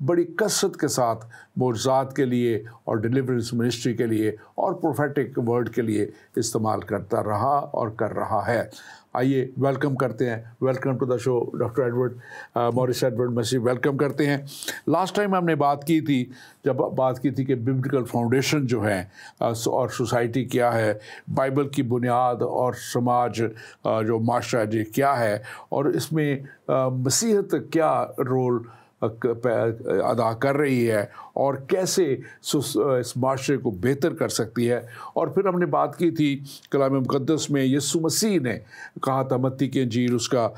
بڑی کثرت کے ساتھ معجزات کے لیے اور ڈیلیورنس منسٹری کے لیے اور پروفیٹک ورڈ کے لیے استعمال کرتا رہا اور کر رہا ہے۔ آئیے ویلکم کرتے ہیں، welcome to the show doctor Edward, Morris Edward Masih, welcome کرتے ہیں۔ لاسٹ ٹائم ہم نے بات کی تھی، جب بات کی تھی کہ ببلیکل فاؤنڈیشن جو ہے اور سوسائٹی کیا ہے، بائبل کی بنیاد اور سماج جو معاشرہ جی کیا ہے، اور اس میں مسیحیت کیا رول ادا کر رہی ہے اور کیسے اس معاشرے کو بہتر کر سکتی ہے۔ اور پھر ہم نے بات کی تھی کلام مقدس میں یسوع مسیح نے کہا تھا متی کی انجیل اس کا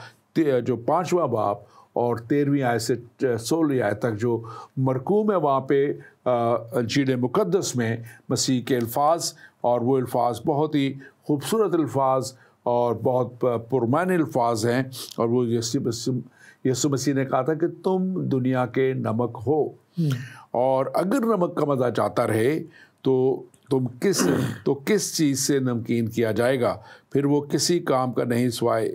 جو 5واں باب اور 13ویں آیت سے 16ویں آیت تک جو مرقوم ہے، وہاں پہ انجیل مقدس میں مسیح کے الفاظ، اور وہ الفاظ بہت ہی خوبصورت الفاظ اور بہت پرمعنی الفاظ ہیں، اور وہ یسوع مسیح نے کہا تھا کہ تم دنیا کے نمک ہو، اور اگر نمک کا مزہ جاتا رہے تو کس چیز سے نمکین کیا جائے گا، پھر وہ کسی کام کا نہیں سوائے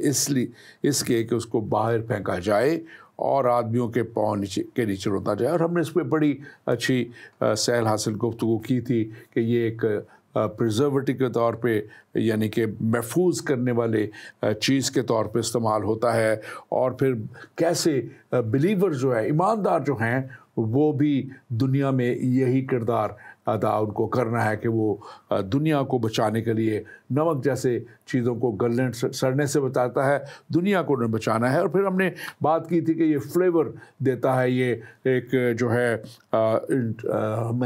اس کے کہ اس کو باہر پھینکا جائے اور آدمیوں کے پاؤں کے نیچے روتا جائے۔ اور ہم نے اس پہ بڑی اچھی سہل حاصل گفتگو کی تھی کہ یہ ایک پریزرویٹو کے طور پہ، یعنی کہ محفوظ کرنے والے چیز کے طور پہ استعمال ہوتا ہے، اور پھر کیسے بلیور جو ہے، ایماندار جو ہیں، وہ بھی دنیا میں یہی کردار ادا ان کو کرنا ہے کہ وہ دنیا کو بچانے کے لیے نمک جیسے چیزوں کو گلنے سڑنے سے بچاتا ہے، دنیا کو نہ بچانا ہے۔ اور پھر ہم نے بات کی تھی کہ یہ فلیور دیتا ہے، یہ ایک جو ہے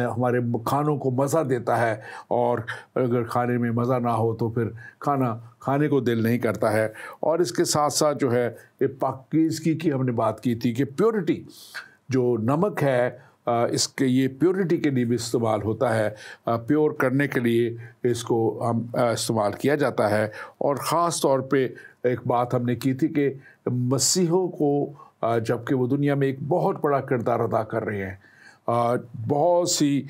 ہمارے کھانوں کو مزہ دیتا ہے، اور اگر کھانے میں مزہ نہ ہو تو پھر کھانے کو دل نہیں کرتا ہے۔ اور اس کے ساتھ ساتھ جو ہے پاکیزگی کی ہم نے بات کی تھی کہ پیورٹی جو نمک ہے، اس کے یہ پیورٹی کے لیے بھی استعمال ہوتا ہے، پیور کرنے کے لیے اس کو ہم استعمال کیا جاتا ہے۔ اور خاص طور پہ ایک بات ہم نے کی تھی کہ مسیحوں کو جب کہ وہ دنیا میں ایک بہت بڑا کردار ادا کر رہے ہیں، بہت سی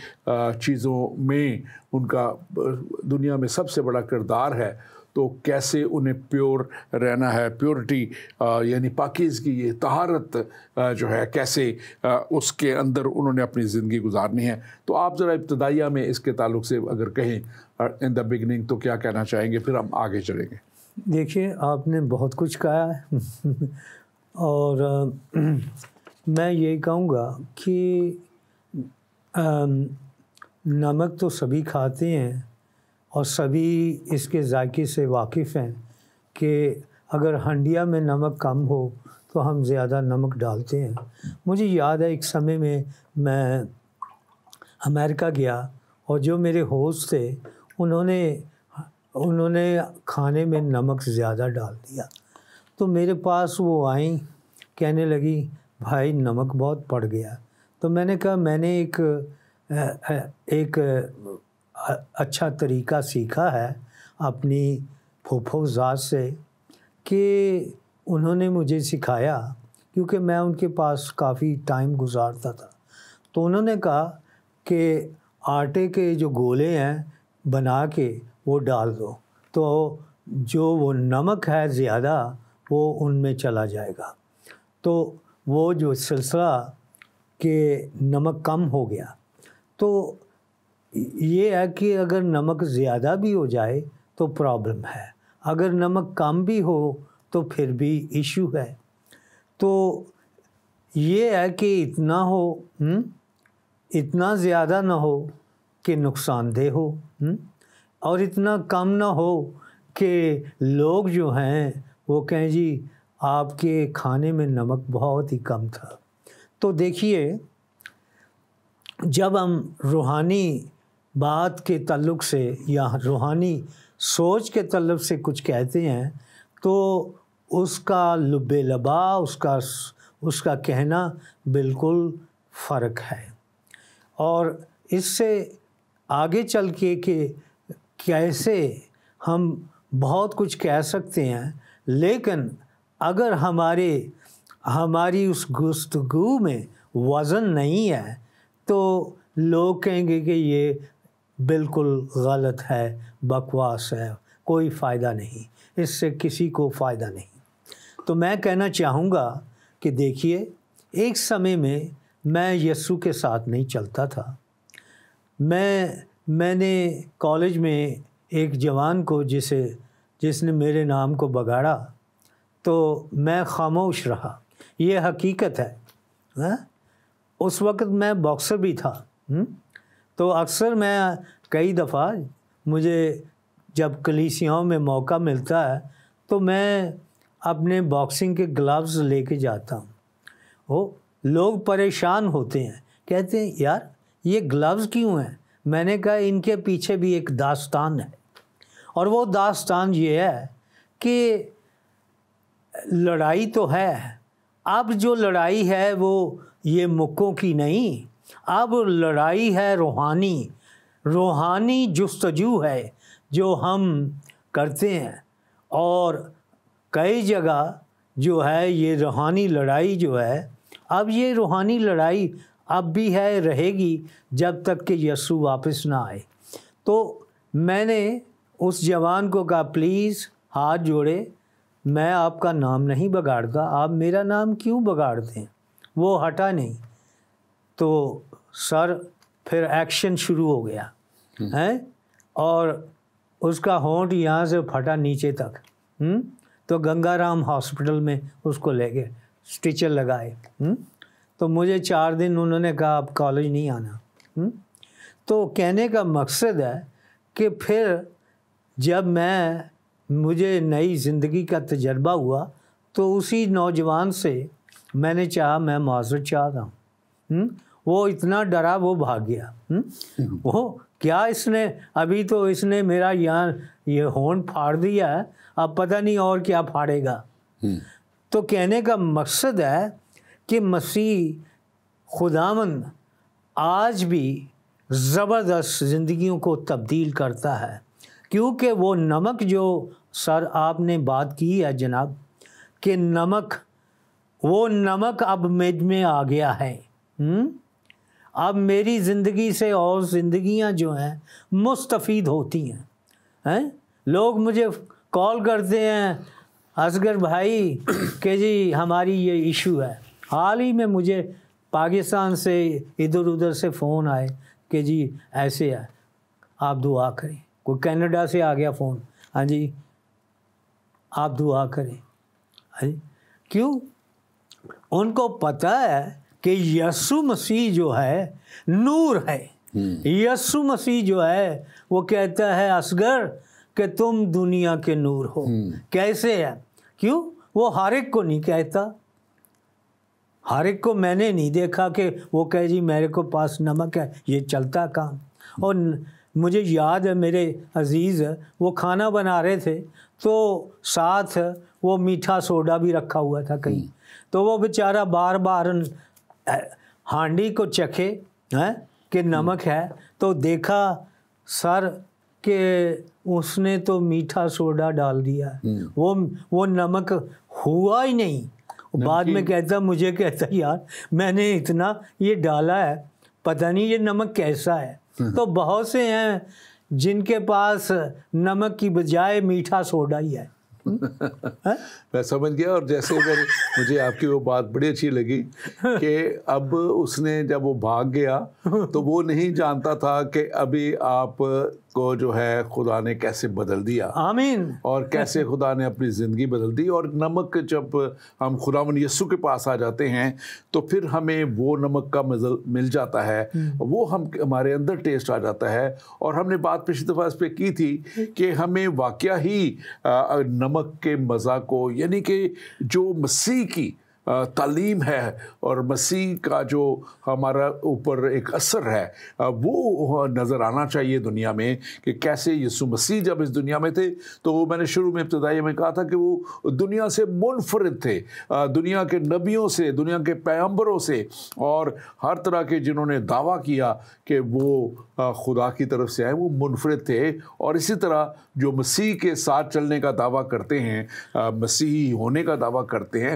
چیزوں میں ان کا دنیا میں سب سے بڑا کردار ہے، تو کیسے انہیں پیور رہنا ہے، پیورٹی یعنی پاکیزگی، یہ طہارت جو ہے، کیسے اس کے اندر انہوں نے اپنی زندگی گزارنی ہے۔ تو آپ ذرا ابتدائیہ میں اس کے تعلق سے اگر کہیں ان دا بگننگ تو کیا کہنا چاہیں گے، پھر ہم آگے چلیں گے۔ دیکھیے، آپ نے بہت کچھ کہا ہے اور میں یہی کہوں گا کہ نمک تو سبھی کھاتے ہیں اور سبھی اس کے ذائقے سے واقف ہیں کہ اگر ہنڈیا میں نمک کم ہو تو ہم زیادہ نمک ڈالتے ہیں۔ مجھے یاد ہے ایک سمے میں امریکہ گیا، اور جو میرے ہوسٹ تھے انہوں نے کھانے میں نمک زیادہ ڈال دیا، تو میرے پاس وہ آئیں، کہنے لگی بھائی نمک بہت پڑ گیا۔ تو میں نے کہا میں نے ایک اچھا طریقہ سیکھا ہے اپنی پھوپھو ذات سے، کہ انہوں نے مجھے سکھایا، کیونکہ میں ان کے پاس کافی ٹائم گزارتا تھا۔ تو انہوں نے کہا کہ آٹے کے جو گولے ہیں بنا کے وہ ڈال دو، تو جو وہ نمک ہے زیادہ وہ ان میں چلا جائے گا۔ تو وہ جو سلسلہ کہ نمک کم ہو گیا، تو یہ ہے کہ اگر نمک زیادہ بھی ہو جائے تو پرابلم ہے، اگر نمک کم بھی ہو تو پھر بھی ایشو ہے۔ تو یہ ہے کہ اتنا ہو، اتنا زیادہ نہ ہو کہ نقصان دہ ہو، اور اتنا کم نہ ہو کہ لوگ جو ہیں وہ کہیں جی آپ کے کھانے میں نمک بہت ہی کم تھا۔ تو دیکھیے، جب ہم روحانی بات کے تعلق سے یا روحانی سوچ کے تعلق سے کچھ کہتے ہیں تو اس کا لب لبا، اس کا کہنا بالکل فرق ہے۔ اور اس سے آگے چل کے کہ کیسے ہم بہت کچھ کہہ سکتے ہیں، لیکن اگر ہماری اس گفتگو میں وزن نہیں ہے تو لوگ کہیں گے کہ یہ بالکل غلط ہے، بکواس ہے، کوئی فائدہ نہیں، اس سے کسی کو فائدہ نہیں۔ تو میں کہنا چاہوں گا کہ دیکھیے، ایک سمے میں میں یسوع کے ساتھ نہیں چلتا تھا. میں نے کالج میں ایک جوان کو جس نے میرے نام کو بگاڑا تو میں خاموش رہا. یہ حقیقت ہے. اس وقت میں باکسر بھی تھا. تو اکثر میں کئی دفعہ مجھے جب کلیسیاؤں میں موقع ملتا ہے تو میں اپنے باکسنگ کے گلوز لے کے جاتا ہوں. وہ لوگ پریشان ہوتے ہیں, کہتے ہیں یار یہ گلوز کیوں ہیں؟ میں نے کہا ان کے پیچھے بھی ایک داستان ہے, اور وہ داستان یہ ہے کہ لڑائی تو ہے. اب جو لڑائی ہے وہ یہ مکوں کی نہیں, اب لڑائی ہے روحانی جستجو ہے جو ہم کرتے ہیں. اور کئی جگہ جو ہے یہ روحانی لڑائی جو ہے, اب یہ روحانی لڑائی اب بھی ہے, رہے گی جب تک کہ یسوع واپس نہ آئے. تو میں نے اس جوان کو کہا پلیز ہاتھ جوڑے, میں آپ کا نام نہیں بگاڑتا, آپ میرا نام کیوں بگاڑتے ہیں؟ وہ ہٹا نہیں. تو سر پھر ایکشن شروع ہو گیا ہے, اور اس کا ہونٹ یہاں سے پھٹا نیچے تک. تو گنگا رام ہاسپٹل میں اس کو لے گئے, اسٹیچر لگائے. تو مجھے 4 دن انہوں نے کہا اب کالج نہیں آنا. تو کہنے کا مقصد ہے کہ پھر جب مجھے نئی زندگی کا تجربہ ہوا تو اسی نوجوان سے میں نے چاہا میں معذرت چاہتا ہوں. وہ اتنا ڈرا وہ بھاگ گیا. وہ کیا ابھی تو اس نے میرا یہاں یہ ہونٹ پھاڑ دیا ہے, اب پتہ نہیں اور کیا پھاڑے گا. تو کہنے کا مقصد ہے کہ مسیح خداوند آج بھی زبردست زندگیوں کو تبدیل کرتا ہے, کیونکہ وہ نمک جو سر آپ نے بات کی ہے جناب کہ وہ نمک اب مجھ میں آ گیا ہے. اب میری زندگی سے اور زندگیاں جو ہیں مستفید ہوتی ہیں. لوگ مجھے کال کرتے ہیں اصغر بھائی کہ جی ہماری یہ ایشو ہے. حال ہی میں مجھے پاکستان سے ادھر ادھر سے فون آئے کہ جی ایسے ہے, آپ دعا کریں. کوئی کینیڈا سے آ گیا فون, ہاں جی آپ دعا کریں. کیوں؟ ان کو پتہ ہے کہ یسوع مسیح جو ہے نور ہے. یسوع مسیح جو ہے وہ کہتا ہے اصغر کہ تم دنیا کے نور ہو. کیسے ہے؟ کیوں؟ وہ ہر ایک کو نہیں کہتا. ہر ایک کو میں نے نہیں دیکھا کہ وہ کہے جی میرے کو پاس نمک ہے, یہ چلتا کام. اور مجھے یاد ہے میرے عزیز وہ کھانا بنا رہے تھے تو ساتھ وہ میٹھا سوڈا بھی رکھا ہوا تھا کہیں. تو وہ بیچارہ بار بار ہانڈی کو چکھے کہ نمک ہے, تو دیکھا سر کہ اس نے تو میٹھا سوڈا ڈال دیا. وہ نمک ہوا ہی نہیں. بعد میں مجھے کہتا یار میں نے اتنا یہ ڈالا ہے, پتہ نہیں یہ نمک کیسا ہے. تو بہت سے ہیں جن کے پاس نمک کی بجائے میٹھا سوڈا ہی ہے. میں سمجھ گیا. اور جیسے مجھے آپ کی وہ بات بڑی اچھی لگی کہ اب اس نے جب وہ بھاگ گیا تو وہ نہیں جانتا تھا کہ ابھی آپ کو جو ہے خدا نے کیسے بدل دیا. آمین. اور کیسے خدا نے اپنی زندگی بدل دی. اور نمک جب ہم خداوند یسوع کے پاس آ جاتے ہیں تو پھر ہمیں وہ نمک کا مل جاتا ہے, وہ ہمارے اندر ٹیسٹ آ جاتا ہے. اور ہم نے بات پچھلی دفعہ اس پہ کی تھی کہ ہمیں واقعہ ہی نمک کے مزہ کو, یعنی کہ جو مسیح کی تعلیم ہے اور مسیح کا جو ہمارا اوپر ایک اثر ہے وہ نظر آنا چاہیے دنیا میں, کہ کیسے یسوع مسیح جب اس دنیا میں تھے تو وہ میں نے شروع میں ابتدائی میں کہا تھا کہ وہ دنیا سے منفرد تھے, دنیا کے نبیوں سے, دنیا کے پیغمبروں سے, اور ہر طرح کے جنہوں نے دعویٰ کیا کہ وہ خدا کی طرف سے آئے وہ منفرد تھے. اور اسی طرح جو مسیح کے ساتھ چلنے کا دعویٰ کرتے ہیں, مسیحی ہونے کا دعویٰ کرتے ہیں,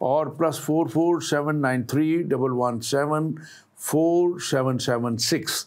+44 793 117 4776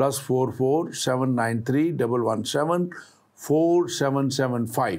+44 793 117 4775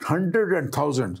100 and thousands,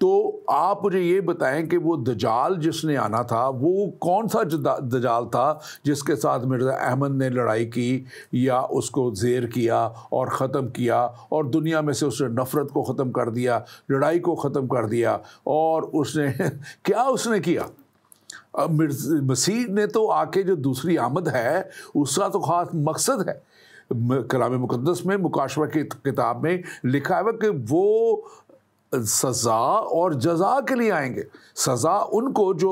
تو آپ مجھے یہ بتائیں کہ وہ دجال جس نے آنا تھا وہ کون سا دجال تھا جس کے ساتھ مرزا احمد نے لڑائی کی یا اس کو زیر کیا اور ختم کیا اور دنیا میں سے اس نے نفرت کو ختم کر دیا, لڑائی کو ختم کر دیا, اور اس نے کیا اس نے کیا؟ مسیح نے تو آ کے جو دوسری آمد ہے اس کا تو خاص مقصد ہے. کلام مقدس میں مکاشفہ کی کتاب میں لکھا ہے کہ وہ سزا اور جزا کے لیے آئیں گے. سزا ان کو جو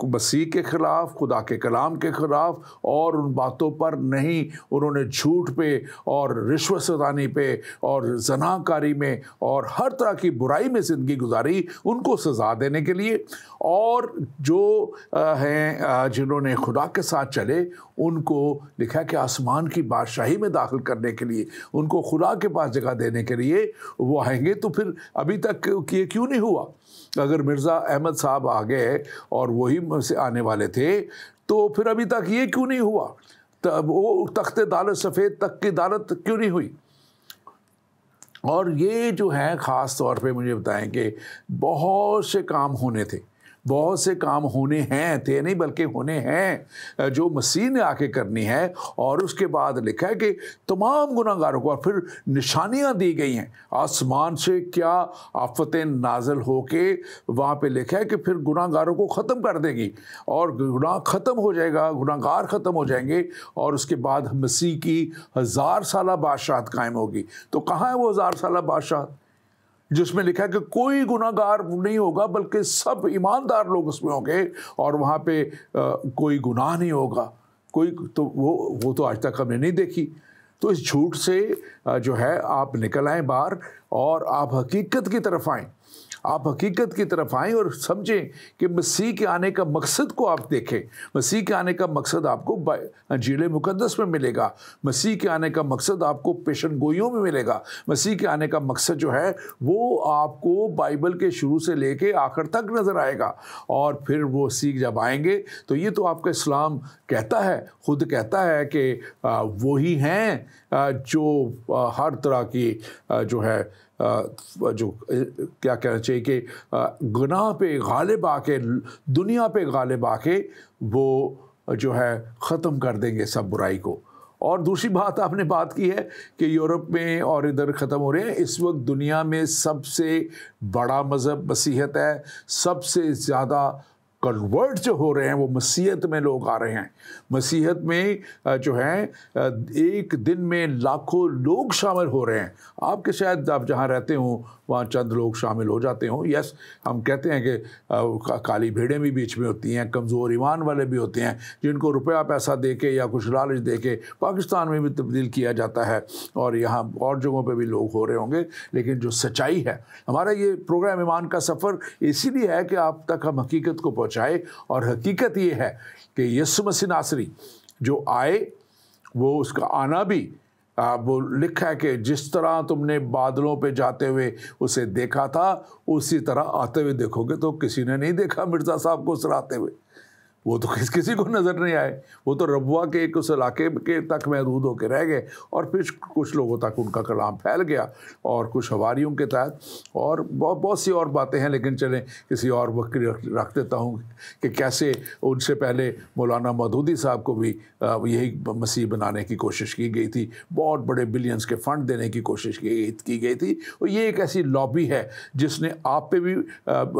مسیح کے خلاف, خدا کے کلام کے خلاف اور ان باتوں پر نہیں, انہوں نے جھوٹ پہ اور رشوت ستانی پہ اور زنا کاری میں اور ہر طرح کی برائی میں زندگی گزاری, ان کو سزا دینے کے لیے. اور جو ہیں جنہوں نے خدا کے ساتھ چلے ان کو لکھا کہ آسمان کی بادشاہی میں داخل کرنے کے لیے, ان کو خدا کے پاس جگہ دینے کے لیے وہ آئیں گے. تو پھر ابھی تک یہ کیوں نہیں ہوا؟ اگر مرزا احمد صاحب آ گئے اور وہی سے آنے والے تھے تو پھر ابھی تک یہ کیوں نہیں ہوا؟ وہ تخت عدالت, سفید تخت کی عدالت کیوں نہیں ہوئی؟ اور یہ جو ہے خاص طور پہ مجھے بتائیں کہ بہت سے کام ہونے تھے, بہت سے کام ہونے ہیں, تھے نہیں بلکہ ہونے ہیں جو مسیح نے آ کے کرنی ہے. اور اس کے بعد لکھا ہے کہ تمام گناہ گاروں کو, اور پھر نشانیاں دی گئی ہیں آسمان سے کیا آفتیں نازل ہو کے وہاں پہ لکھا ہے کہ پھر گناہ گاروں کو ختم کر دے گی اور گناہ ختم ہو جائے گا, گناہ گار ختم ہو جائیں گے, اور اس کے بعد مسیح کی 1000 سالہ بادشاہت قائم ہوگی. تو کہاں ہے وہ 1000 سالہ بادشاہت جس میں لکھا ہے کہ کوئی گناہ گار نہیں ہوگا بلکہ سب ایماندار لوگ اس میں ہوں گے, اور وہاں پہ کوئی گناہ نہیں ہوگا کوئی. تو وہ تو آج تک ہم نے نہیں دیکھی. تو اس جھوٹ سے جو ہے آپ نکل آئیں باہر اور آپ حقیقت کی طرف آئیں, آپ حقیقت کی طرف آئیں اور سمجھیں کہ مسیح کے آنے کا مقصد کو آپ دیکھیں. مسیح کے آنے کا مقصد آپ کو انجیل مقدس میں ملے گا, مسیح کے آنے کا مقصد آپ کو پیشن گوئیوں میں ملے گا, مسیح کے آنے کا مقصد جو ہے وہ آپ کو بائبل کے شروع سے لے کے آخر تک نظر آئے گا. اور پھر وہ سیکھ جب آئیں گے تو یہ تو آپ کا اسلام کہتا ہے, خود کہتا ہے کہ وہی ہیں جو ہر طرح کی جو ہے جو کیا کہنا چاہیے کہ گناہ پہ غالب آ کے, دنیا پہ غالب آ کے وہ جو ہے ختم کر دیں گے سب برائی کو. اور دوسری بات آپ نے بات کی ہے کہ یورپ میں اور ادھر ختم ہو رہے ہیں. اس وقت دنیا میں سب سے بڑا مذہب مسیحیت ہے, سب سے زیادہ کنورٹ جو ہو رہے ہیں وہ مسیحیت میں لوگ آ رہے ہیں. مسیحیت میں جو ہیں ایک دن میں لاکھوں لوگ شامل ہو رہے ہیں. آپ کے شاید آپ جہاں رہتے ہوں وہاں چند لوگ شامل ہو جاتے ہوں. یس, ہم کہتے ہیں کہ کالی بھیڑیں بھی بیچ میں ہوتی ہیں, کمزور ایمان والے بھی ہوتے ہیں جن کو روپیہ پیسہ دے کے یا کچھ لالچ دے کے پاکستان میں بھی تبدیل کیا جاتا ہے, اور یہاں اور جگہوں پہ بھی لوگ ہو رہے ہوں گے. لیکن جو سچائی ہے, ہمارا یہ پروگرام ایمان کا سفر اسی لیے ہے کہ آپ تک ہم حقیقت کو پہنچائے. اور حقیقت یہ ہے کہ یسوع مسیح ناصری جو آئے وہ اس کا آنا بھی وہ لکھا ہے کہ جس طرح تم نے بادلوں پہ جاتے ہوئے اسے دیکھا تھا اسی طرح آتے ہوئے دیکھو گے. تو کسی نے نہیں دیکھا مرزا صاحب کو سراتے ہوئے, وہ تو کسی کو نظر نہیں آئے, وہ تو ربوہ کے ایک اس علاقے کے تک محدود ہو کے رہ گئے, اور پھر کچھ لوگوں تک ان کا کلام پھیل گیا اور کچھ حواریوں کے تحت, اور بہت سی اور باتیں ہیں. لیکن چلیں کسی اور وقت رکھ دیتا ہوں کہ کیسے ان سے پہلے مولانا مودودی صاحب کو بھی یہی مسیح بنانے کی کوشش کی گئی تھی, بہت بڑے بلینز کے فنڈ دینے کی کوشش کی گئی تھی. اور یہ ایک ایسی لابی ہے جس نے آپ پہ بھی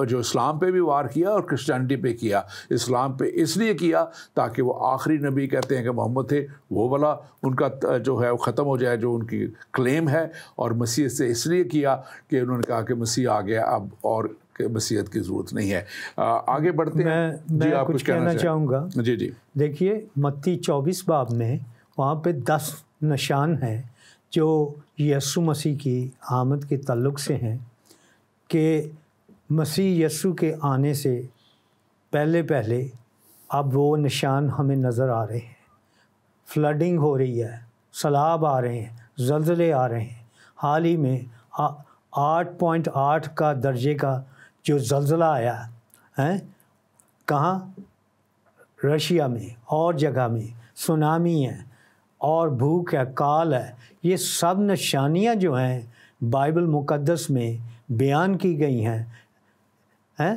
جو اسلام پہ بھی وار کیا اور کرسچینٹی پہ کیا. اسلام پہ اس لیے کیا تاکہ وہ آخری نبی کہتے ہیں کہ محمد تھے, وہ والا ان کا جو ہے وہ ختم ہو جائے جو ان کی کلیم ہے. اور مسیح سے اس لیے کیا کہ انہوں نے کہا کہ مسیح آ گیا اب اور مسیحیت کی ضرورت نہیں ہے. آگے بڑھتے ہیں. میں کچھ کہنا چاہوں گا. جی دیکھیے متی 24 باب میں وہاں پہ 10 نشان ہیں جو یسوع مسیح کی آمد کے تعلق سے ہیں کہ مسیح یسوع کے آنے سے پہلے اب وہ نشان ہمیں نظر آ رہے ہیں. فلڈنگ ہو رہی ہے, سیلاب آ رہے ہیں, زلزلے آ رہے ہیں. حال ہی میں 8.8 کا درجے کا جو زلزلہ آیا ہے, کہاں؟ رشیا میں اور جگہ میں سونامی ہے اور بھوک ہے, کال ہے. یہ سب نشانیاں جو ہیں بائبل مقدس میں بیان کی گئی ہیں ہیں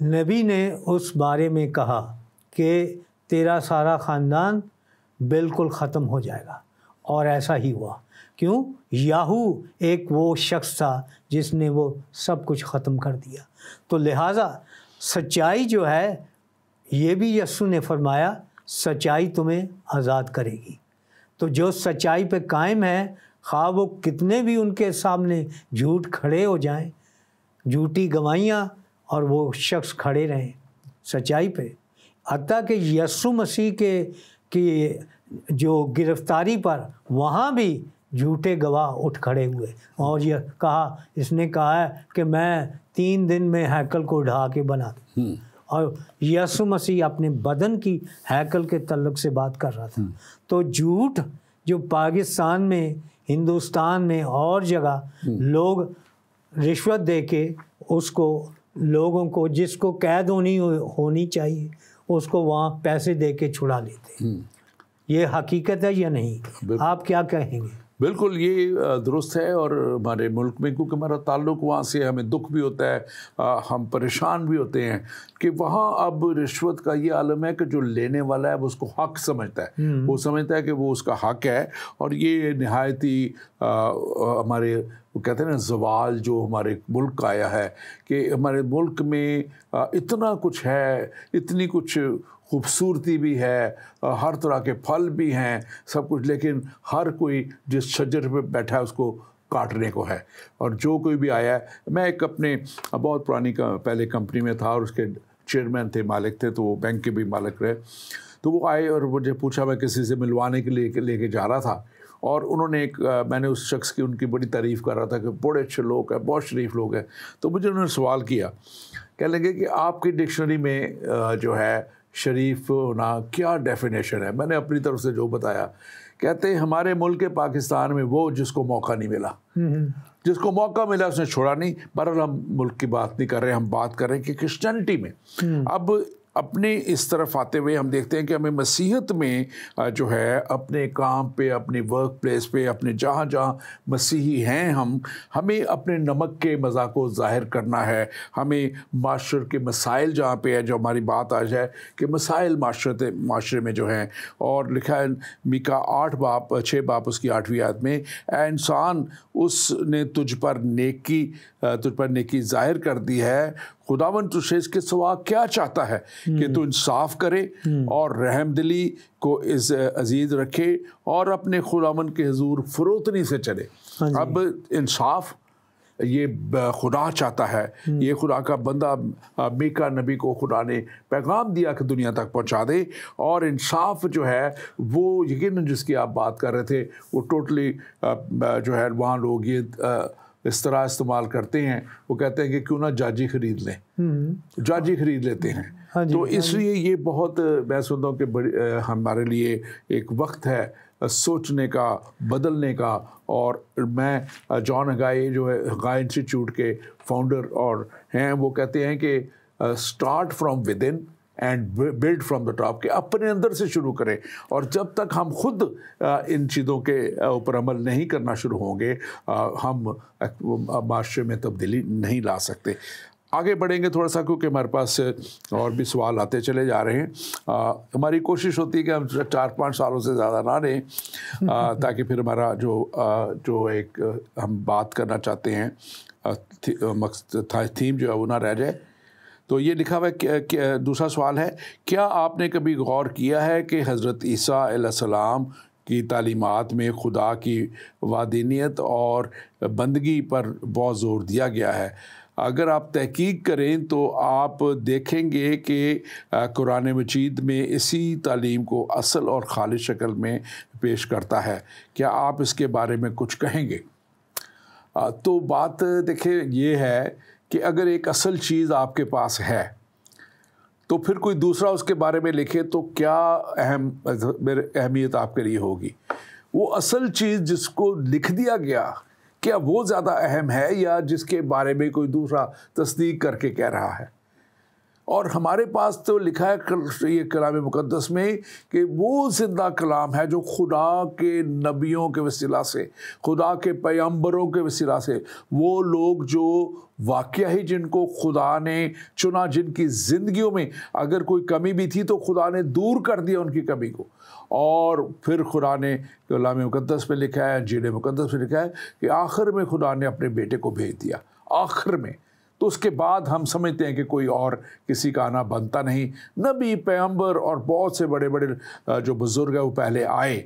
نبی نے اس بارے میں کہا کہ تیرا سارا خاندان بالکل ختم ہو جائے گا، اور ایسا ہی ہوا۔ کیوں؟ یاہو ایک وہ شخص تھا جس نے وہ سب کچھ ختم کر دیا۔ تو لہٰذا سچائی جو ہے، یہ بھی یسوع نے فرمایا سچائی تمہیں آزاد کرے گی۔ تو جو سچائی پہ قائم ہے، خواہ وہ کتنے بھی ان کے سامنے جھوٹ کھڑے ہو جائیں، جھوٹی گواہیاں، اور وہ شخص کھڑے رہیں سچائی پہ، حتیٰ کہ یسوع مسیح کی جو گرفتاری پر وہاں بھی جھوٹے گواہ اٹھ کھڑے ہوئے، اور یہ کہا، اس نے کہا ہے کہ میں 3 دن میں ہیکل کو ڈھا کے بنا دوں۔ اور یسوع مسیح اپنے بدن کی ہیکل کے تعلق سے بات کر رہا تھا۔ تو جھوٹ جو پاکستان میں، ہندوستان میں اور جگہ لوگ رشوت دے کے اس کو، لوگوں کو جس کو قید ہونی چاہیے اس کو وہاں پیسے دے کے چھڑا لیتے ہیں۔ یہ حقیقت ہے یا نہیں؟ آپ کیا کہیں گے؟ بالکل یہ درست ہے، اور ہمارے ملک میں کیونکہ ہمارا تعلق وہاں سے، ہمیں دکھ بھی ہوتا ہے، ہم پریشان بھی ہوتے ہیں کہ وہاں اب رشوت کا یہ عالم ہے کہ جو لینے والا ہے وہ اس کو حق سمجھتا ہے، وہ سمجھتا ہے کہ وہ اس کا حق ہے، اور یہ نہایت ہی ہمارے وہ کہتے ہیں نا زوال جو ہمارے ملک کا آیا ہے، کہ ہمارے ملک میں اتنا کچھ ہے، اتنی کچھ خوبصورتی بھی ہے، ہر طرح کے پھل بھی ہیں، سب کچھ، لیکن ہر کوئی جس شجر پہ بیٹھا ہے اس کو کاٹنے کو ہے۔ اور جو کوئی بھی آیا ہے، میں ایک اپنے بہت پرانی پہلے کمپنی میں تھا، اور اس کے چیئرمین تھے، مالک تھے، تو وہ بینک کے بھی مالک رہے، تو وہ آئے اور مجھے پوچھا، میں کسی سے ملوانے کے لیے لے کے جا رہا تھا، اور انہوں نے میں نے اس شخص کی، ان کی بڑی تعریف کر رہا تھا کہ بڑے اچھے لوگ ہیں، بہت شریف لوگ ہیں، تو مجھے انہوں نے سوال کیا، کہنے لگے کہ آپ کی ڈکشنری میں جو ہے شریف ہونا کیا ڈیفینیشن ہے؟ میں نے اپنی طرف سے جو بتایا، کہتے ہیں ہمارے ملک پاکستان میں وہ جس کو موقع نہیں ملا، جس کو موقع ملا اس نے چھوڑا نہیں۔ بہرحال ہم ملک کی بات نہیں کر رہے، ہم بات کر رہے ہیں کہ کرسچینٹی میں اب اپنے اس طرف آتے ہوئے ہم دیکھتے ہیں کہ ہمیں مسیحیت میں جو ہے اپنے کام پہ، اپنی ورک پلیس پہ، اپنے جہاں جہاں مسیحی ہیں ہمیں اپنے نمک کے مزہ کو ظاہر کرنا ہے۔ ہمیں معاشر کے مسائل جہاں پہ ہے، جو ہماری بات آج ہے کہ مسائل معاشرے میں جو ہیں، اور لکھا ہے میکا 6 باپ اس کی 8ویں آیت میں، اے انسان اس نے تجھ پر نیکی ظاہر کر دی ہے، خداوند تجھ سے اس کے سوا کیا چاہتا ہے کہ تو انصاف کرے اور رحم دلی کو عزیز رکھے اور اپنے خداوند کے حضور فروتنی سے چلے۔ اب انصاف یہ خدا چاہتا ہے، یہ خدا کا بندہ میکا نبی کو خدا نے پیغام دیا کہ دنیا تک پہنچا دے، اور انصاف جو ہے وہ یقیناً جس کی آپ بات کر رہے تھے، وہ ٹوٹلی جو ہے وہاں لوگ یہ اس طرح استعمال کرتے ہیں، وہ کہتے ہیں کہ کیوں نہ جاجی خرید لیں، جاجی خرید لیتے ہیں۔ تو اس لیے یہ بہت، میں سنتا ہوں کہ ہمارے لیے ایک وقت ہے سوچنے کا، بدلنے کا، اور میں جان ہگائی جو ہے ہگائی انسٹیٹیوٹ کے فاؤنڈر اور ہیں، وہ کہتے ہیں کہ start from within and build from the top, کہ اپنے اندر سے شروع کریں، اور جب تک ہم خود ان چیزوں کے اوپر عمل نہیں کرنا شروع ہوں گے، ہم معاشرے میں تبدیلی نہیں لا سکتے۔ آگے بڑھیں گے تھوڑا سا، کیونکہ ہمارے پاس اور بھی سوال آتے چلے جا رہے ہیں۔ ہماری کوشش ہوتی ہے کہ ہم 4-5 سالوں سے زیادہ نہ رہیں، تاکہ پھر ہمارا جو ایک ہم بات کرنا چاہتے ہیں تھیم جو ہے وہ نہ رہ جائے۔ تو یہ لکھا ہوا ہے کہ دوسرا سوال ہے، کیا آپ نے کبھی غور کیا ہے کہ حضرت عیسیٰ علیہ السلام کی تعلیمات میں خدا کی وحدانیت اور بندگی پر بہت زور دیا گیا ہے؟ اگر آپ تحقیق کریں تو آپ دیکھیں گے کہ قرآن مجید میں اسی تعلیم کو اصل اور خالص شکل میں پیش کرتا ہے۔ کیا آپ اس کے بارے میں کچھ کہیں گے؟ تو بات دیکھیں یہ ہے کہ اگر ایک اصل چیز آپ کے پاس ہے تو پھر کوئی دوسرا اس کے بارے میں لکھے تو کیا اہمیت آپ کے لیے ہوگی؟ وہ اصل چیز جس کو لکھ دیا گیا، کیا وہ زیادہ اہم ہے یا جس کے بارے میں کوئی دوسرا تصدیق کر کے کہہ رہا ہے؟ اور ہمارے پاس تو لکھا ہے یہ کلام مقدس میں کہ وہ زندہ کلام ہے جو خدا کے نبیوں کے وسیلہ سے، خدا کے پیغمبروں کے وسیلہ سے، وہ لوگ جو واقعہ ہی جن کو خدا نے چنا، جن کی زندگیوں میں اگر کوئی کمی بھی تھی تو خدا نے دور کر دیا ان کی کمی کو، اور پھر خدا نے کلام مقدس میں لکھا ہے، انجیل مقدس میں لکھا ہے کہ آخر میں خدا نے اپنے بیٹے کو بھیج دیا، آخر میں۔ تو اس کے بعد ہم سمجھتے ہیں کہ کوئی اور کسی کا آنا بنتا نہیں، نبی، پیغمبر اور بہت سے بڑے بڑے جو بزرگ ہیں وہ پہلے آئے،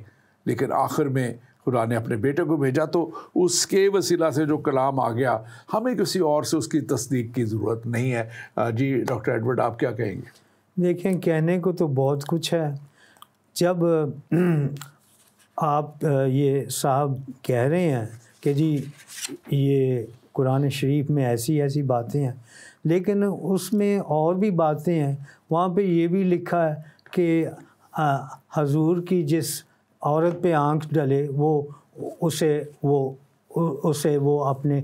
لیکن آخر میں خدا نے اپنے بیٹے کو بھیجا، تو اس کے وسیلہ سے جو کلام آ گیا، ہمیں کسی اور سے اس کی تصدیق کی ضرورت نہیں ہے۔ جی ڈاکٹر ایڈورڈ، آپ کیا کہیں گے؟ دیکھیں، کہنے کو تو بہت کچھ ہے۔ جب آپ یہ صاحب کہہ رہے ہیں کہ جی یہ قرآن شریف میں ایسی ایسی باتیں ہیں، لیکن اس میں اور بھی باتیں ہیں۔ وہاں پہ یہ بھی لکھا ہے کہ حضور کی جس عورت پہ آنکھ ڈلے اسے وہ اپنے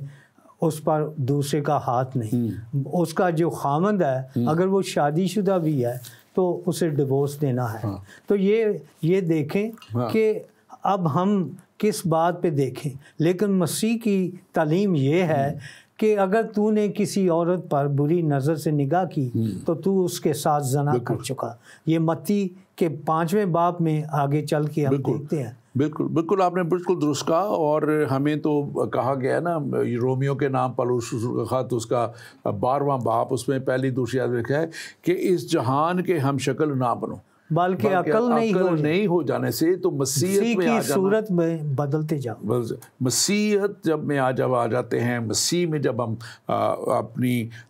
اس پر دوسرے کا ہاتھ نہیں، اس کا جو خامند ہے اگر وہ شادی شدہ بھی ہے تو اسے ڈیورس دینا ہے۔ تو یہ دیکھیں کہ اب ہم کس بات پہ دیکھیں، لیکن مسیح کی تعلیم یہ ہے کہ اگر تو نے کسی عورت پر بری نظر سے نگاہ کی تو تو اس کے ساتھ زنا کر چکا۔ یہ متی کے 5ویں باب میں آگے چل کے ہم دیکھتے ہیں۔ بالکل بالکل، آپ نے بالکل درست کہا، اور ہمیں تو کہا گیا ہے نا، رومیو کے نام پالوس کا خط، اس کا 12واں باب، اس میں پہلی دوسری آیت لکھا ہے کہ اس جہان کے ہم شکل نہ بنو، بلکہ عقل نہیں ہو جانے سے تو مسیحیت میں کی صورت میں بدلتے جاؤ۔ مسیحیت جب میں جب آ جاتے ہیں، مسیح میں جب ہم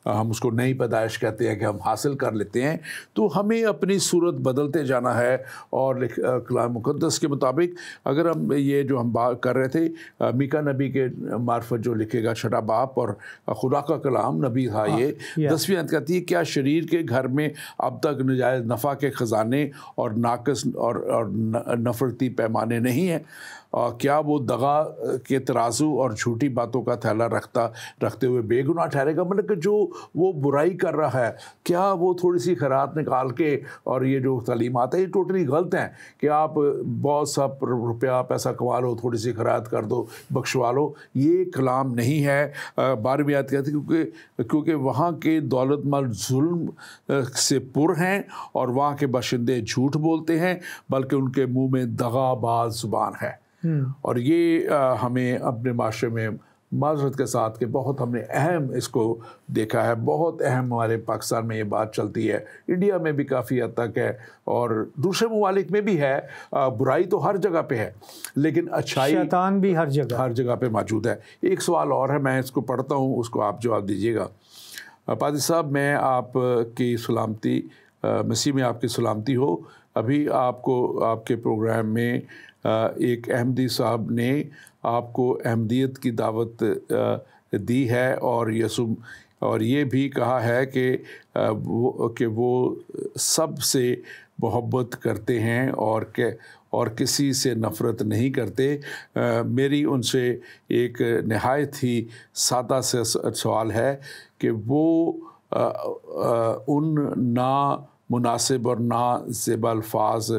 ہم اس کو نئی پیدائش کہتے ہیں کہ ہم حاصل کر لیتے ہیں، تو ہمیں اپنی صورت بدلتے جانا ہے۔ اور کلام مقدس کے مطابق اگر ہم یہ جو ہم بات کر رہے تھے، میکا نبی کے معرفت جو لکھے گا 6 باب، اور خدا کا کلام نبی تھا یہ 10ویں آیت کہتی ہے، کیا شریر کے گھر میں اب تک نجائز نفع کے خزانے اور ناقص اور نفرتی پیمانے نہیں ہیں؟ کیا وہ دغا کے ترازو اور جھوٹی باتوں کا تھیلا رکھتے ہوئے بے گناہ ٹھہرے گا؟ مطلب کہ جو وہ برائی کر رہا ہے، کیا وہ تھوڑی سی خیرات نکال کے، اور یہ جو تعلیمات ہیں یہ ٹوٹلی غلط ہیں کہ آپ بہت سا روپیہ پیسہ کما لو، تھوڑی سی خیرات کر دو، بخشوا لو، یہ کلام نہیں ہے۔ 12ویں آیت کہتی ہے کیونکہ وہاں کے دولت مند ظلم سے پر ہیں اور وہاں کے باشندے جھوٹ بولتے ہیں، بلکہ ان کے منہ میں دغا باز زبان ہے۔ اور یہ ہمیں اپنے معاشرے میں معذرت کے ساتھ کہ بہت ہم نے اہم اس کو دیکھا ہے، بہت اہم ہمارے پاکستان میں یہ بات چلتی ہے، انڈیا میں بھی کافی حد تک ہے، اور دوسرے ممالک میں بھی ہے۔ برائی تو ہر جگہ پہ ہے، لیکن اچھائی، شیطان بھی ہر جگہ پہ موجود ہے۔ ایک سوال اور ہے، میں اس کو پڑھتا ہوں، اس کو آپ جواب دیجیے گا۔ پادری صاحب، میں آپ کی سلامتی، مسیح میں آپ کی سلامتی ہو۔ ابھی آپ کے پروگرام میں ایک احمدی صاحب نے آپ کو احمدیت کی دعوت دی ہے، اور یہ بھی کہا ہے کہ وہ سب سے محبت کرتے ہیں اور کسی سے نفرت نہیں کرتے۔ میری ان سے ایک نہایت ہی سادہ سے سوال ہے کہ وہ ان نامناسب اور نازیبا الفاظ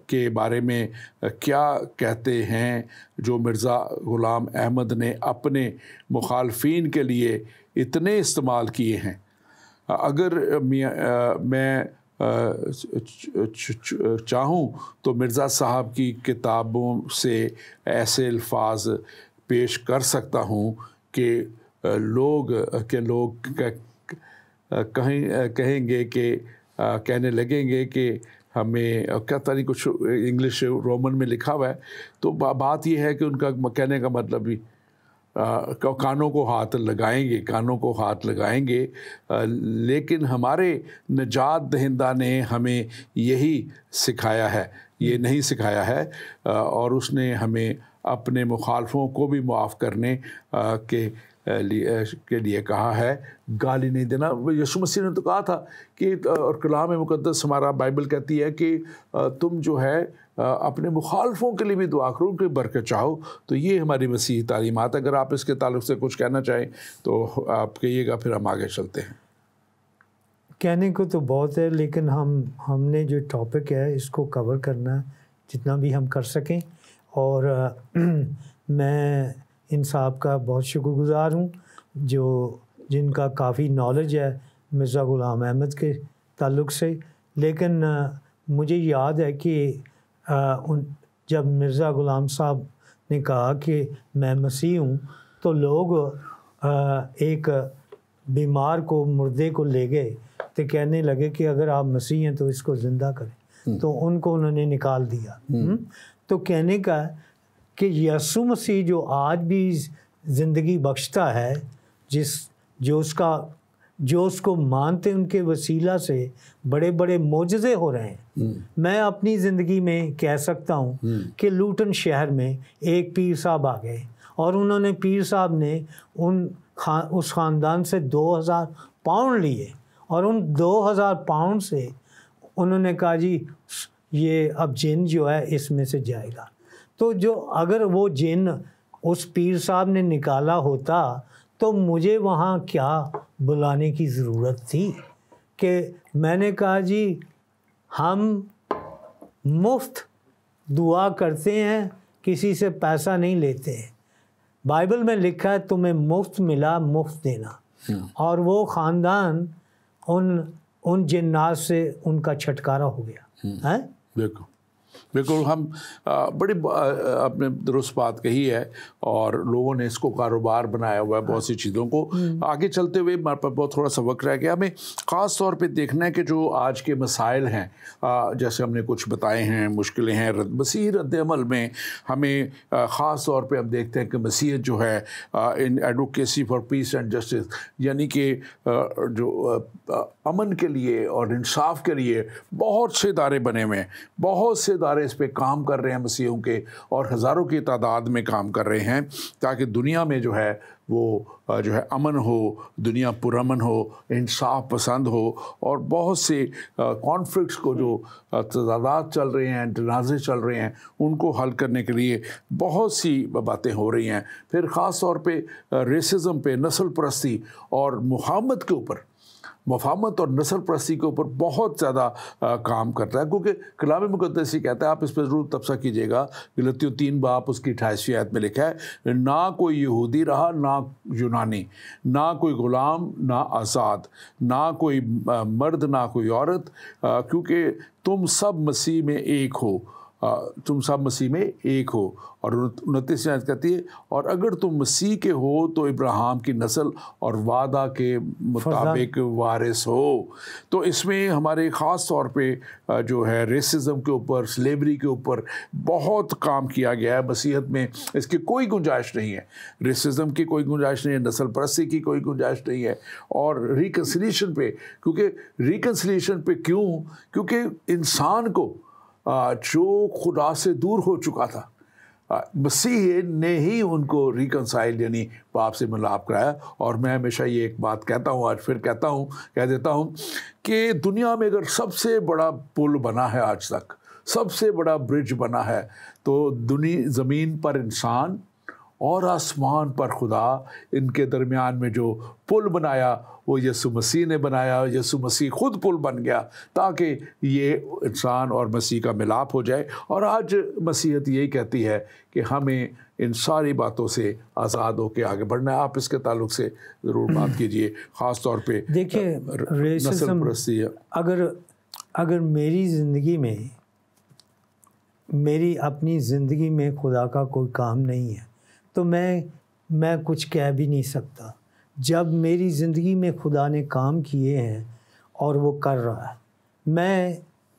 کے بارے میں کیا کہتے ہیں جو مرزا غلام احمد نے اپنے مخالفین کے لیے اتنے استعمال کیے ہیں؟ اگر میں چاہوں تو مرزا صاحب کی کتابوں سے ایسے الفاظ پیش کر سکتا ہوں کہ لوگ کہیں گے کہ کہنے لگیں گے کہ ہمیں کیا تاری کچھ انگلش رومن میں لکھا ہوا ہے، تو بات یہ ہے کہ ان کا کہنے کا مطلب بھی کانوں کو ہاتھ لگائیں گے، لیکن ہمارے نجات دہندہ نے ہمیں یہی سکھایا ہے، یہ نہیں سکھایا ہے، اور اس نے ہمیں اپنے مخالفوں کو بھی معاف کرنے کے لیے کہا ہے، گالی نہیں دینا۔ یسوع مسیح نے تو کہا تھا کہ، اور کلام مقدس ہمارا بائبل کہتی ہے کہ تم جو ہے اپنے مخالفوں کے لیے بھی دعا کرو، ان کی برکت چاہو۔ تو یہ ہماری مسیحی تعلیمات، اگر آپ اس کے تعلق سے کچھ کہنا چاہیں تو آپ کہیے گا، پھر ہم آگے چلتے ہیں۔ کہنے کو تو بہت ہے، لیکن ہم نے جو ٹاپک ہے اس کو کور کرنا جتنا بھی ہم کر سکیں، اور میں ان صاحب کا بہت شکر گزار ہوں جن کا کافی نالج ہے مرزا غلام احمد کے تعلق سے. لیکن مجھے یاد ہے کہ جب مرزا غلام صاحب نے کہا کہ میں مسیح ہوں تو لوگ ایک بیمار کو، مردے کو لے گئے تو کہنے لگے کہ اگر آپ مسیح ہیں تو اس کو زندہ کریں، تو ان کو انہوں نے نکال دیا. تو کہنے کا کہ یسوع مسیح جو آج بھی زندگی بخشتا ہے، جو اس کو مانتے ان کے وسیلہ سے بڑے بڑے معجزے ہو رہے ہیں. میں اپنی زندگی میں کہہ سکتا ہوں کہ لوٹن شہر میں ایک پیر صاحب آ گئے، اور انہوں نے پیر صاحب نے اس خاندان سے 2000 پاؤنڈ لیے، اور ان 2000 پاؤنڈ سے انہوں نے کہا جی یہ اب جن جو ہے اس میں سے جائے گا. تو اگر وہ جن اس پیر صاحب نے نکالا ہوتا تو مجھے وہاں کیا بلانے کی ضرورت تھی؟ کہ میں نے کہا جی ہم مفت دعا کرتے ہیں، کسی سے پیسہ نہیں لیتے ہیں. بائبل میں لکھا ہے تمہیں مفت ملا مفت دینا. اور وہ خاندان ان جنات سے ان کا چھٹکارا ہو گیا. بالکل ہم بڑی آپ نے درست بات کہی ہے، اور لوگوں نے اس کو کاروبار بنایا ہوا ہے بہت سی چیزوں کو. آگے چلتے ہوئے ہمارے پاس بہت تھوڑا سا وقت رہ گیا. ہمیں خاص طور پہ دیکھنا ہے کہ جو آج کے مسائل ہیں، جیسے ہم نے کچھ بتائے ہیں، مشکلیں ہیں، مسیحی رد عمل میں ہمیں خاص طور پہ ہم دیکھتے ہیں کہ مسیحیت جو ہے in advocacy for peace and justice, یعنی کہ جو امن کے لیے اور انصاف کے لیے بہت سے ادارے بنے ہوئے ہیں، بہت سے ادارے اس پہ کام کر رہے ہیں مسیحیوں کے، اور ہزاروں کی تعداد میں کام کر رہے ہیں تاکہ دنیا میں جو ہے وہ جو ہے امن ہو، دنیا پرامن ہو، انصاف پسند ہو. اور بہت سے کانفلکٹس کو جو تضادات چل رہے ہیں، تنازع چل رہے ہیں، ان کو حل کرنے کے لیے بہت سی باتیں ہو رہی ہیں. پھر خاص طور پہ ریسزم پہ، نسل پرستی اور مفاہمت اور نسل پرستی کے اوپر بہت زیادہ کام کرتا ہے، کیونکہ کلام مقدس ہی کہتا ہے، آپ اس پہ ضرور تبصرہ کیجیے گا، غلطیوں 3 باب اس کی 28ویں آیت میں لکھا ہے، نہ کوئی یہودی رہا نہ یونانی، نہ کوئی غلام نہ آزاد، نہ کوئی مرد نہ کوئی عورت، کیونکہ تم سب مسیح میں ایک ہو. اور 29 آیت کہتی ہے، اور اگر تم مسیح کے ہو تو ابراہیم کی نسل اور وعدہ کے مطابق وارث ہو. تو اس میں ہمارے خاص طور پہ جو ہے ریسزم کے اوپر، سلیوری کے اوپر بہت کام کیا گیا ہے. مسیحیت میں اس کی کوئی گنجائش نہیں ہے، ریسزم کی کوئی گنجائش نہیں ہے، نسل پرستی کی کوئی گنجائش نہیں ہے. اور ریکنسلیشن پہ، کیونکہ انسان کو جو خدا سے دور ہو چکا تھا، مسیح نے ہی ان کو ریکنسائل یعنی باپ سے ملاپ کرایا. اور میں ہمیشہ یہ ایک بات کہتا ہوں، آج پھر کہہ دیتا ہوں کہ دنیا میں اگر سب سے بڑا پل بنا ہے آج تک، سب سے بڑا برج بنا ہے، تو زمین پر انسان اور آسمان پر خدا، ان کے درمیان میں جو پل بنایا وہ یسوع مسیح نے بنایا. یسوع مسیح خود پل بن گیا تاکہ یہ انسان اور مسیح کا ملاپ ہو جائے. اور آج مسیحیت یہی کہتی ہے کہ ہمیں ان ساری باتوں سے آزاد ہو کے آگے بڑھنا ہے. آپ اس کے تعلق سے ضرور بات کیجئے، خاص طور پہ دیکھیں نسل پرستی. اگر میری زندگی میں، میری اپنی زندگی میں خدا کا کوئی کام نہیں ہے تو میں کچھ کہہ بھی نہیں سکتا. جب میری زندگی میں خدا نے کام کیے ہیں اور وہ کر رہا ہے. میں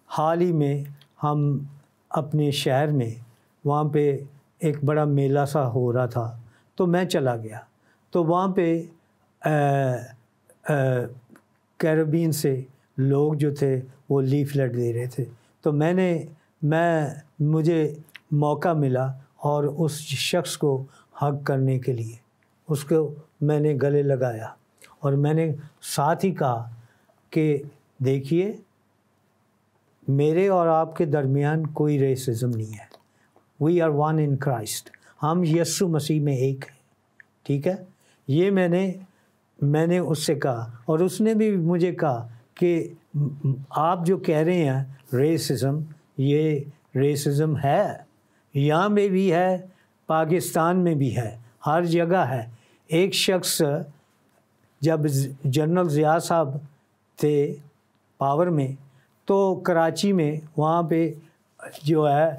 حال ہی میں ہم اپنے شہر میں، وہاں پہ ایک بڑا میلہ سا ہو رہا تھا، تو میں چلا گیا. تو وہاں پہ کیریبین سے لوگ جو تھے وہ لیفلیٹ دے رہے تھے. تو مجھے موقع ملا اور اس شخص کو حق کرنے کے لیے اس کو میں نے گلے لگایا، اور میں نے ساتھ ہی کہا کہ دیکھیے میرے اور آپ کے درمیان کوئی ریسزم نہیں ہے. We are one in Christ. ہم یسوع مسیح میں ایک ہیں. ٹھیک ہے، یہ میں نے اس سے کہا، اور اس نے بھی مجھے کہا کہ آپ جو کہہ رہے ہیں ریسزم، یہ ریسزم ہے، یہاں میں بھی ہے، پاکستان میں بھی ہے، ہر جگہ ہے۔ ایک شخص جب جنرل ضیاء صاحب تھے پاور میں تو کراچی میں وہاں پہ جو ہے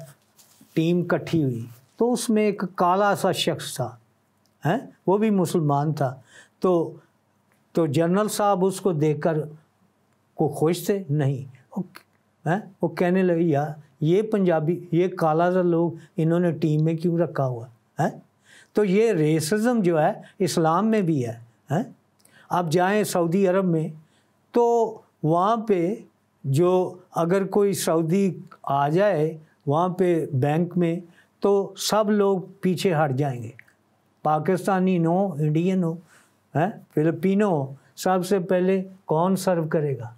ٹیم کٹھی ہوئی، تو اس میں ایک کالا سا شخص تھا، وہ بھی مسلمان تھا، تو جنرل صاحب اس کو دیکھ کر کو خوش تھے نہیں، وہ کہنے لگے یار یہ پنجابی، یہ کالا سا لوگ انہوں نے ٹیم میں کیوں رکھا ہوا ہے؟ تو یہ ریسزم جو ہے اسلام میں بھی ہے۔ آپ جائیں سعودی عرب میں تو وہاں پہ جو اگر کوئی سعودی آ جائے وہاں پہ بینک میں تو سب لوگ پیچھے ہٹ جائیں گے، پاکستانی نو، انڈین ہو، فلپینو ہو، سب سے پہلے کون سرو کرے گا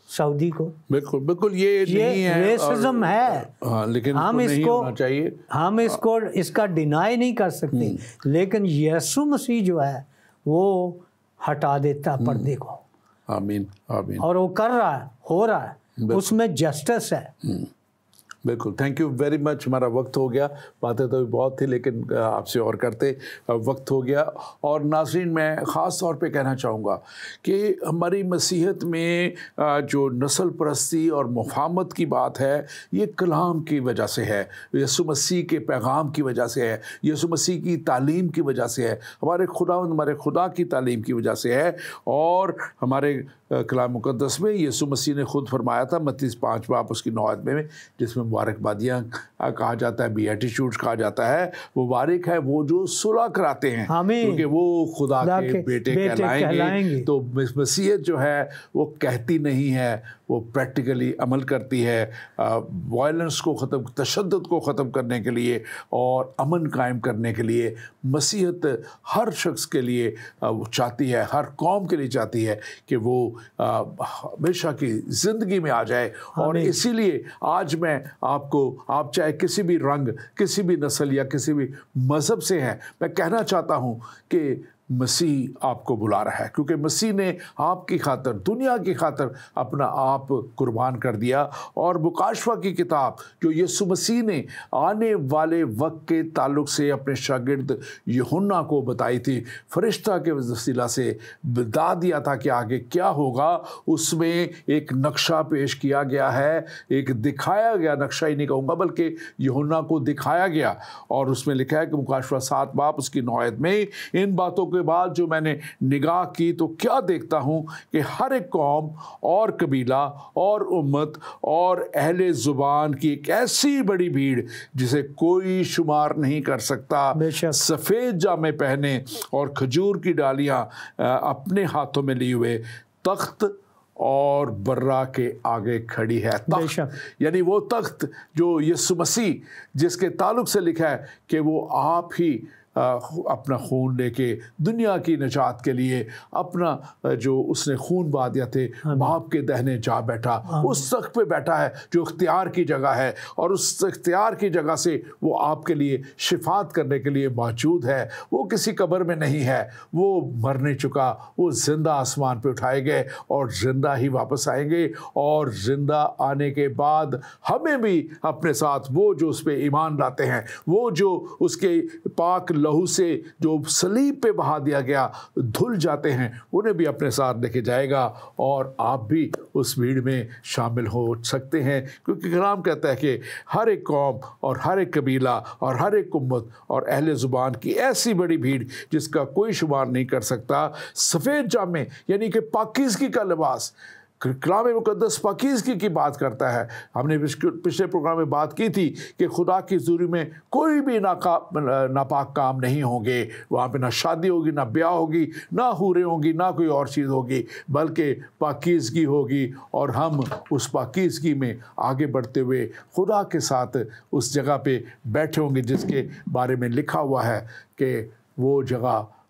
سعودی کو؟ بالکل بالکل یہ نہیں ہے، ریسزم ہے، لیکن ہم اس نہیں کو ہونا چاہیے، ہم اس کا ڈینائی نہیں کر سکتے، لیکن یسوع مسیح جو ہے وہ ہٹا دیتا پردے کو، آمین آمین، اور وہ کر رہا ہے، ہو رہا ہے، اس میں جسٹس ہے۔ بالکل، تھینک یو ویری مچ۔ ہمارا وقت ہو گیا، باتیں تو بہت تھی لیکن آپ سے اور کرتے، وقت ہو گیا۔ اور ناظرین میں خاص طور پہ کہنا چاہوں گا کہ ہماری مسیحیت میں جو نسل پرستی اور مفاہمت کی بات ہے یہ کلام کی وجہ سے ہے، یسوع مسیح کے پیغام کی وجہ سے ہے، یسوع مسیح کی تعلیم کی وجہ سے ہے، ہمارے خدا کی تعلیم کی وجہ سے ہے۔ اور ہمارے کلام مقدس میں یسوع مسیح نے خود فرمایا تھا، متی 5 باب اس کی 9 میں، جس میں مبارکبادیاں کہا جاتا ہے، بیٹیٹیوڈز کہا جاتا ہے، مبارک ہے وہ جو صلح کراتے ہیں کیونکہ وہ خدا کے بیٹے کہلائیں گے۔ تو مسیحیت جو ہے وہ کہتی نہیں ہے، وہ پریکٹیکلی عمل کرتی ہے، وائلنس کو ختم، تشدد کو ختم کرنے کے لیے اور امن قائم کرنے کے لیے مسیحیت ہر شخص کے لیے چاہتی ہے، ہر قوم کے لیے چاہتی ہے کہ وہ ہمیشہ کی زندگی میں آ جائے۔ اور اسی لیے آج میں آپ چاہے کسی بھی رنگ، کسی بھی نسل یا کسی بھی مذہب سے ہیں، میں کہنا چاہتا ہوں کہ مسیح آپ کو بلا رہا ہے، کیونکہ مسیح نے آپ کی خاطر، دنیا کی خاطر اپنا آپ قربان کر دیا۔ اور مکاشفہ کی کتاب جو یسوع مسیح نے آنے والے وقت کے تعلق سے اپنے شاگرد یوحنا کو بتائی تھی، فرشتہ کے وسیلہ سے بتا دیا تھا کہ آگے کیا ہوگا، اس میں ایک نقشہ پیش کیا گیا ہے، ایک دکھایا گیا نقشہ ہی نہیں کہوں گا بلکہ یوحنا کو دکھایا گیا، اور اس میں لکھا ہے کہ مکاشفہ 7 باب اس کی 9 میں، ان باتوں کے بعد جو میں نے نگاہ کی تو کیا دیکھتا ہوں کہ ہر ایک قوم اور قبیلہ اور امت اور اہل زبان کی ایک ایسی بڑی بھیڑ جسے کوئی شمار نہیں کر سکتا، سفید جامے پہنے اور کھجور کی ڈالیاں اپنے ہاتھوں میں لیے ہوئے، تخت اور برا کے آگے کھڑی ہے۔ تخت یعنی وہ تخت جو یسوع مسیح جس کے تعلق سے لکھا ہے کہ وہ آپ ہی اپنا خون لے کے دنیا کی نجات کے لیے اپنا جو اس نے خون بہا دیا تھے، باپ کے دہنے جا بیٹھا، اس تخت پہ بیٹھا ہے جو اختیار کی جگہ ہے، اور اس اختیار کی جگہ سے وہ آپ کے لیے شفاعت کرنے کے لیے موجود ہے۔ وہ کسی قبر میں نہیں ہے، وہ مر نہیں چکا، وہ زندہ آسمان پہ اٹھائے گئے اور زندہ ہی واپس آئیں گے، اور زندہ آنے کے بعد ہمیں بھی اپنے ساتھ، وہ جو اس پہ ایمان لاتے ہیں، وہ جو اس کے پاک لہو سے جو صلیب پہ بہا دیا گیا دھل جاتے ہیں، انہیں بھی اپنے ساتھ لے کے جائے گا، اور آپ بھی اس بھیڑ میں شامل ہو سکتے ہیں، کیونکہ کلام کہتا ہے کہ ہر ایک قوم اور ہر ایک قبیلہ اور ہر ایک امت اور اہل زبان کی ایسی بڑی بھیڑ جس کا کوئی شمار نہیں کر سکتا، سفید جامے یعنی کہ پاکیزگی کا لباس۔ کلام مقدس پاکیزگی کی بات کرتا ہے۔ ہم نے پچھلے پروگرام میں بات کی تھی کہ خدا کی حضوری میں کوئی بھی ناپاک کام نہیں ہوں گے، وہاں پہ نہ شادی ہوگی، نہ بیاہ ہوگی، نہ حوریں ہوں گی، نہ کوئی اور چیز ہوگی، بلکہ پاکیزگی ہوگی، اور ہم اس پاکیزگی میں آگے بڑھتے ہوئے خدا کے ساتھ اس جگہ پہ بیٹھے ہوں گے جس کے بارے میں لکھا ہوا ہے کہ وہ جگہ